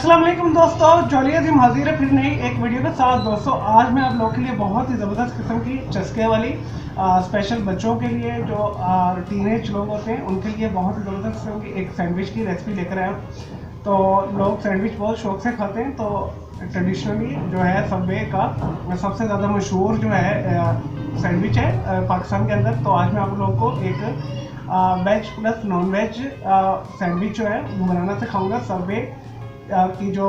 अस्सलाम वालेकुम दोस्तों, जॉली अजीम हाजिर है फिर नई एक वीडियो के साथ। दोस्तों आज मैं आप लोगों के लिए बहुत ही ज़बरदस्त किस्म की चस्के वाली स्पेशल बच्चों के लिए जो टीनेज लोग होते हैं उनके लिए बहुत ही ज़बरदस्त किस्म की एक सैंडविच की रेसिपी लेकर आया हूँ। तो लोग सैंडविच बहुत शौक से खाते हैं। तो ट्रेडिशनली जो है सबवे का सबसे ज़्यादा मशहूर जो है सैंडविच है पाकिस्तान के अंदर। तो आज मैं आप लोगों को एक veg plus non veg sandwich जो है वो बनाना सिखाऊंगा। सबवे की जो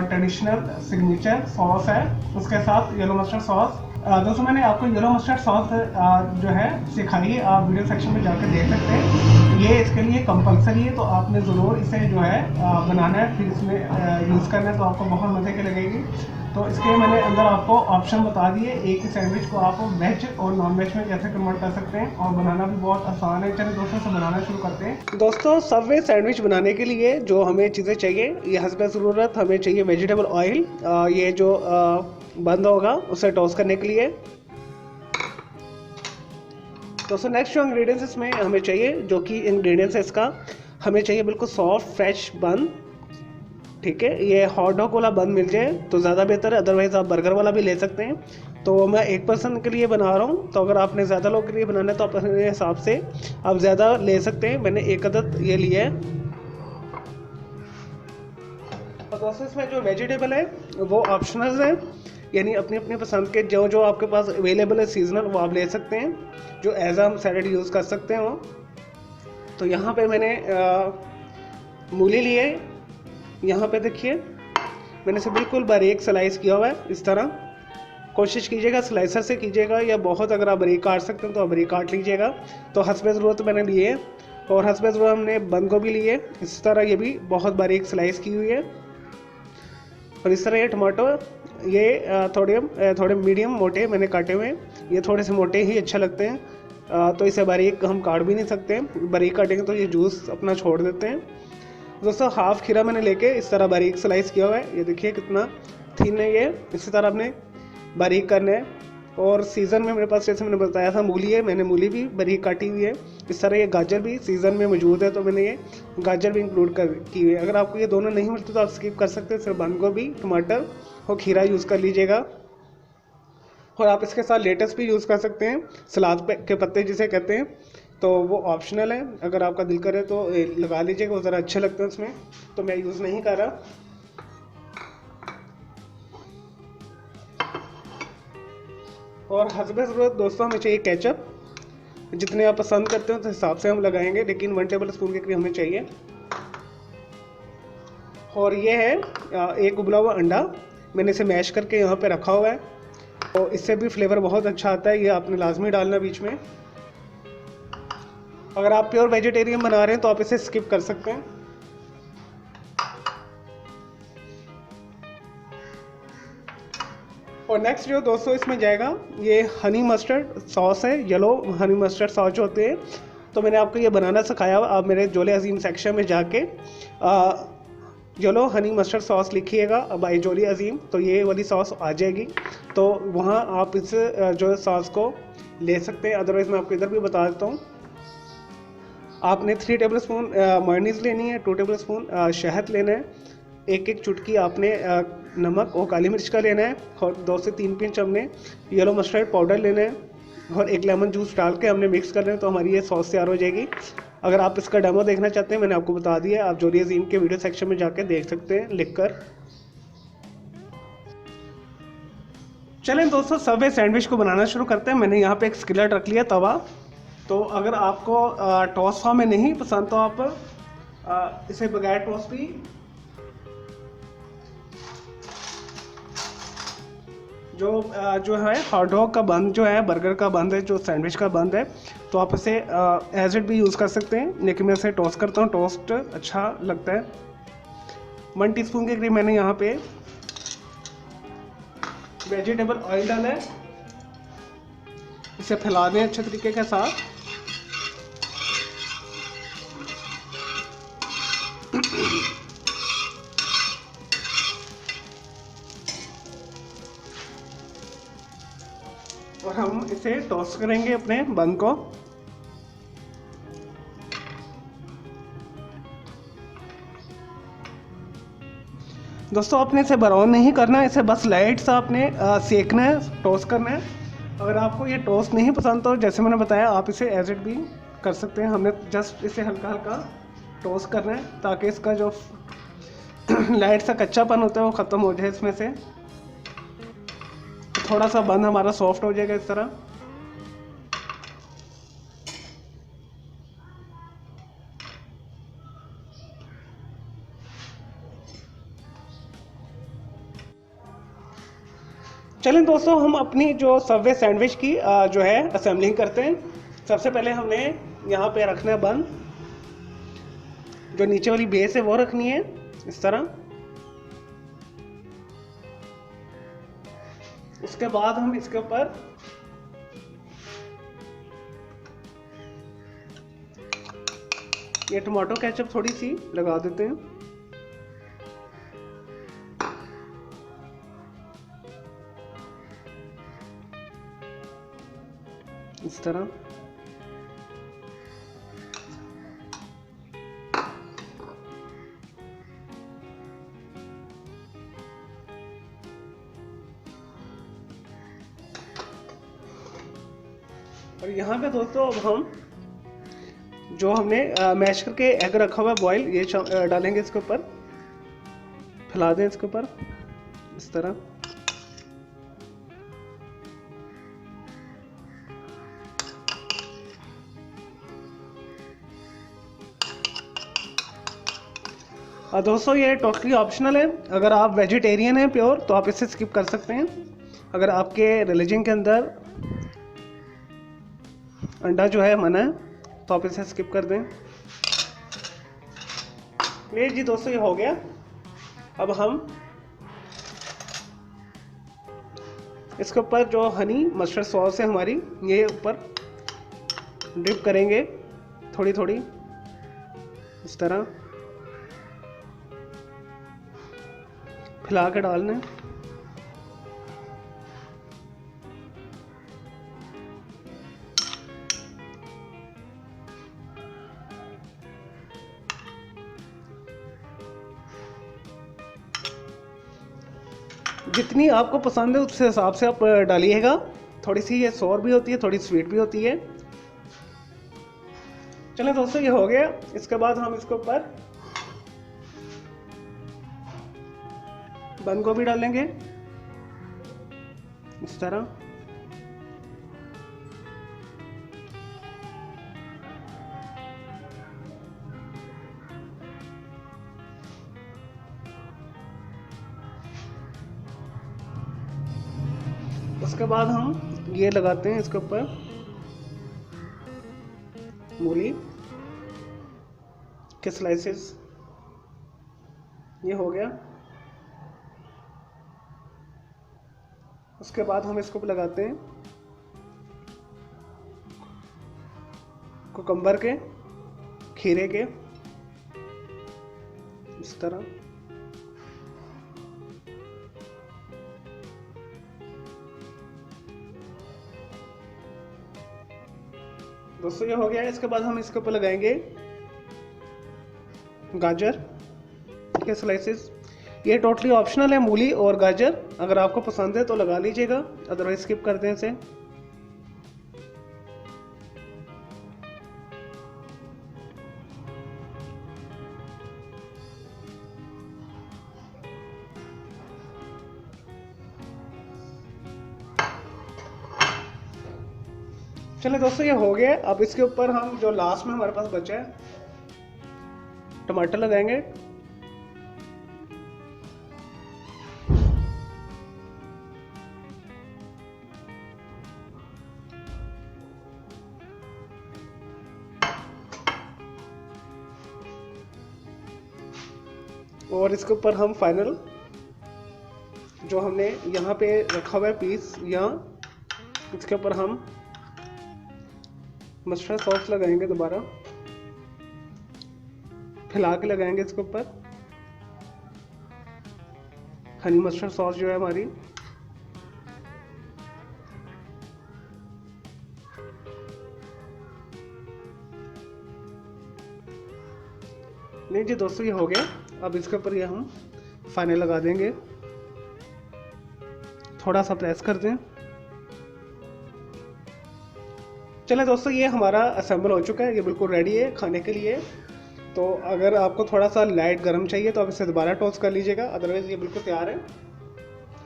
ट्रेडिशनल सिग्नेचर सॉस है उसके साथ येलो मस्टर्ड सॉस। दोस्तों मैंने आपको येलो मस्टर्ड सॉस जो है सिखाई है, आप वीडियो सेक्शन में जाकर देख सकते हैं। ये इसके लिए कंपलसरी है, तो आपने ज़रूर इसे जो है बनाना है, फिर इसमें यूज़ करना है, तो आपको बहुत मज़े की लगेगी। तो इसके मैंने अंदर आपको ऑप्शन बता दिए, एक ही सैंडविच को आप वेज और नॉन वेज में कैसे कन्वर्ट कर सकते हैं, और बनाना भी बहुत आसान है। चलिए दोस्तों से बनाना शुरू करते हैं। दोस्तों सबवे सैंडविच बनाने के लिए जो हमें चीज़ें चाहिए, ये हस्ब ज़रूरत हमें चाहिए वेजिटेबल ऑयल, ये जो बंद होगा उसे टॉस करने के लिए। दोस्तों नेक्स्ट जो इंग्रेडिएंट्स इसमें हमें चाहिए, जो कि इंग्रेडिएंट्स है इसका, हमें चाहिए बिल्कुल सॉफ्ट फ्रेश बन। ठीक है, ये हॉट डॉग वाला बन मिल जाए तो ज़्यादा बेहतर है, अदरवाइज़ आप बर्गर वाला भी ले सकते हैं। तो मैं एक पर्सन के लिए बना रहा हूँ, तो अगर आपने ज़्यादा लोग के लिए बनाना है तो आप अपने हिसाब से आप ज़्यादा ले सकते हैं। मैंने एक अदद ये लिया है। और दोस्तों इसमें जो वेजिटेबल है वो ऑप्शनल है, यानी अपनी अपनी पसंद के जो जो आपके पास अवेलेबल है सीजनल वो आप ले सकते हैं, जो एज हम सैलेड यूज़ कर सकते हैं वो। तो यहाँ पे मैंने मूली लिए, यहाँ पे देखिए मैंने इसे बिल्कुल बारीक स्लाइस किया हुआ है इस तरह। कोशिश कीजिएगा स्लाइसर से कीजिएगा, या बहुत अगर आप बारीक काट सकते हैं तो आप बारीक काट लीजिएगा। तो हस्बे ज़रूरत मैंने लिए, और हस्बे ज़रूरत हमने बंद गोभी लिए इस तरह, ये भी बहुत बारीक स्लाइस की हुई है। और इस तरह ये टमाटो, ये थोड़े मीडियम मोटे मैंने काटे हुए हैं, ये थोड़े से मोटे ही अच्छे लगते हैं। तो इसे बारीक हम काट भी नहीं सकते, बारीक काटेंगे तो ये जूस अपना छोड़ देते हैं। दोस्तों हाफ खीरा मैंने लेके इस तरह बारीक स्लाइस किया हुआ है, ये देखिए कितना थिन है ये, इसी तरह आपने बारीक करना है। और सीज़न में मेरे पास जैसे मैंने बताया था मूली है, मैंने मूली भी बारीक काटी हुई है। इस तरह ये गाजर भी सीज़न में मौजूद है, तो मैंने ये गाजर भी इंक्लूड की हुई है। अगर आपको ये दोनों नहीं मिलते तो आप स्किप कर सकते हैं, सिर्फ बंद गोभी, टमाटर और खीरा यूज़ कर लीजिएगा। और आप इसके साथ लेटस भी यूज़ कर सकते हैं, सलाद के पत्ते जिसे कहते हैं, तो वो ऑप्शनल है, अगर आपका दिल करे तो लगा लीजिएगा, वो ज़रा अच्छे लगते हैं उसमें, तो मैं यूज़ नहीं कर रहा। और हस्बे ज़रूरत दोस्तों हमें चाहिए केचप, जितने आप पसंद करते हो उस हिसाब से हम लगाएंगे, लेकिन 1 टेबल स्पून के करीब हमें चाहिए। और ये है एक उबला हुआ अंडा, मैंने इसे मैश करके यहाँ पे रखा हुआ है, तो इससे भी फ्लेवर बहुत अच्छा आता है, ये आपने लाजमी डालना बीच में। अगर आप प्योर वेजिटेरियन बना रहे हैं तो आप इसे स्किप कर सकते हैं। और नेक्स्ट जो दोस्तों इसमें जाएगा, ये हनी मस्टर्ड सॉस है, येलो हनी मस्टर्ड सॉस जो होते हैं। तो मैंने आपको ये बनाना सिखाया हुआ, आप मेरे जोले अजीम सेक्शन में जाके येलो हनी मस्टर्ड सॉस लिखिएगा बाय जोली अजीम, तो ये वाली सॉस आ जाएगी। तो वहाँ आप इस जो सॉस को ले सकते हैं, अदरवाइज़ मैं आपको इधर भी बता देता हूँ। आपने 3 टेबल स्पून मेयोनीज़ लेनी है, 2 टेबल स्पून शहद लेना है, एक चुटकी आपने नमक और काली मिर्च का लेना है, और 2 से 3 पिंच हमने येलो मस्टर्ड पाउडर लेना है, और 1 लेमन जूस डाल के हमने मिक्स करना है, तो हमारी ये सॉस तैयार हो जाएगी। अगर आप इसका डेमो देखना चाहते हैं, मैंने आपको बता दिया, आप जोली अजीम के वीडियो सेक्शन में जाके देख सकते हैं लिखकर। चलें दोस्तों सबवे सैंडविच को बनाना शुरू करते हैं। मैंने यहाँ पे एक स्किलेट रख लिया, तवा। तो अगर आपको टॉस फॉर्म में नहीं पसंद तो आप इसे बगैर टॉस भी जो है हॉट डॉग का बंद जो है, बर्गर का बंद है, जो सैंडविच का बंद है, तो आप इसे एज इट भी यूज़ कर सकते हैं, लेकिन मैं इसे टोस्ट करता हूँ, टोस्ट अच्छा लगता है। 1 टीस्पून के करीब मैंने यहाँ पे वेजिटेबल ऑयल डाला है, इसे फैला दें अच्छे तरीके के साथ। और हम इसे टॉस करेंगे अपने बन को। दोस्तों आपने इसे ब्राउन नहीं करना है, इसे बस लाइट सा आपने सेकना है, टोस्ट करना है। अगर आपको ये टोस्ट नहीं पसंद तो जैसे मैंने बताया आप इसे एज इट भी कर सकते हैं। हमने जस्ट इसे हल्का हल्का टोस्ट करना है ताकि इसका जो लाइट सा कच्चापन होता है वो ख़त्म हो जाए इसमें से। थोड़ा सा बन हमारा सॉफ्ट हो जाएगा इस तरह। चलें दोस्तों, हम अपनी जो सबवे सैंडविच की जो है असेंबलिंग करते हैं। सबसे पहले हमने यहाँ पे रखना है बन, जो नीचे वाली बेस है वो रखनी है इस तरह। उसके बाद हम इसके ऊपर ये टमाटो केचप थोड़ी सी लगा देते हैं। इस तरह और यहाँ पे दोस्तों अब हम जो हमने मैश करके एग रखा हुआ है बॉयल, ये डालेंगे इसके ऊपर, फैला दें इसके ऊपर इस तरह। दोस्तों ये टोटली ऑप्शनल है। अगर आप वेजिटेरियन हैं प्योर तो आप इसे स्किप कर सकते हैं। अगर आपके रिलीजन के अंदर अंडा जो है मना है तो आप इसे स्किप कर दें। प्लीज जी दोस्तों, ये हो गया। अब हम इसके ऊपर जो हनी मस्टर्ड सॉस है हमारी, ये ऊपर डिप करेंगे थोड़ी थोड़ी इस तरह फैला के डालना है। जितनी आपको पसंद है उस हिसाब से आप डालिएगा। थोड़ी सी ये सोर भी होती है, थोड़ी स्वीट भी होती है। चलें दोस्तों, ये हो गया। इसके बाद हम इसके ऊपर बंद गोभी डालेंगे इस तरह। उसके बाद हम ये लगाते हैं इसके ऊपर मूली के स्लाइसेस। ये हो गया। उसके बाद हम इसको लगाते हैं कुकम्बर के, खीरे के इस तरह। दोस्तों ये हो गया। इसके बाद हम इसके ऊपर लगाएंगे गाजर के स्लाइसेस। ये टोटली ऑप्शनल है, मूली और गाजर। अगर आपको पसंद है तो लगा लीजिएगा, अदरवाइज स्किप कर दें इसे। चलिए दोस्तों ये हो गया। अब इसके ऊपर हम जो लास्ट में हमारे पास बचा है टमाटर लगाएंगे। और इसके ऊपर हम फाइनल जो हमने यहाँ पे रखा हुआ है पीस, यहाँ इसके ऊपर हम मस्टर्ड सॉस लगाएंगे, दोबारा फैला के लगाएंगे इसके ऊपर। हनी मस्टर्ड सॉस जो है हमारी, नहीं जी दोस्तों ये हो गया। अब इसके ऊपर ये हम फाइनल लगा देंगे, थोड़ा सा प्रेस कर दें। चले दोस्तों, ये हमारा असेंबल हो चुका है, ये बिल्कुल रेडी है खाने के लिए। तो अगर आपको थोड़ा सा लाइट गर्म चाहिए तो आप इसे दोबारा टॉस कर लीजिएगा, अदरवाइज़ ये बिल्कुल तैयार है।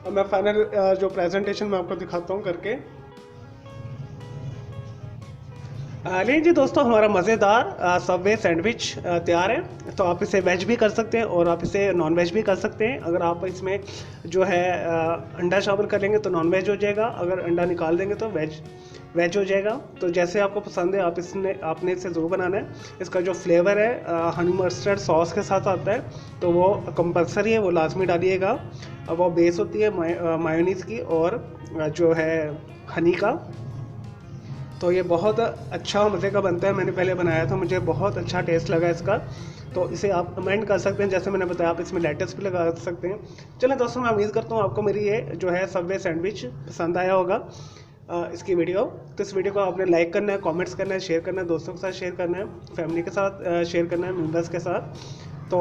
और मैं फाइनल जो प्रेजेंटेशन मैं आपको दिखाता हूँ करके। लीजिए जी दोस्तों, हमारा मज़ेदार सबवे सैंडविच तैयार है। तो आप इसे वेज भी कर सकते हैं और आप इसे नॉन वेज भी कर सकते हैं। अगर आप इसमें जो है अंडा शामिल कर लेंगे तो नॉन वेज हो जाएगा, अगर अंडा निकाल देंगे तो वेज हो जाएगा। तो जैसे आपको पसंद है आपने इसे ज़रूर बनाना है। इसका जो फ्लेवर है हनी मस्टर्ड सॉस के साथ आता है, तो वो कंपलसरी है, वो लाजमी डालिएगा। वो बेस होती है मायोनीज़ की और जो है हनी का। तो ये बहुत अच्छा मज़े का बनता है, मैंने पहले बनाया था, मुझे बहुत अच्छा टेस्ट लगा इसका। तो इसे आप कमेंट कर सकते हैं, जैसे मैंने बताया आप इसमें लेटस भी लगा सकते हैं। चलें दोस्तों, मैं उम्मीद करता हूँ आपको मेरी ये जो है सबवे सैंडविच पसंद आया होगा इसकी वीडियो। तो इस वीडियो को आपने लाइक करना है, कमेंट्स करना है, शेयर करना है, दोस्तों के साथ शेयर करना है, फैमिली के साथ शेयर करना है, मेम्बर्स के साथ। तो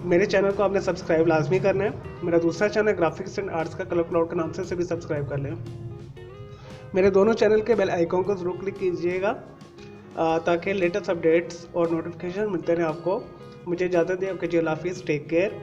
मेरे चैनल को आपने सब्सक्राइब लाजमी करना है। मेरा दूसरा चैनल ग्राफिक्स एंड आर्ट्स का कलर क्लाउड के नाम से, उसे भी सब्सक्राइब कर लें। मेरे दोनों चैनल के बेल आइकॉन को ज़रूर क्लिक कीजिएगा ताकि लेटेस्ट अपडेट्स और नोटिफिकेशन मिलते रहें आपको। मुझे इजाज़त दें, आपके जी हाफिज़, टेक केयर।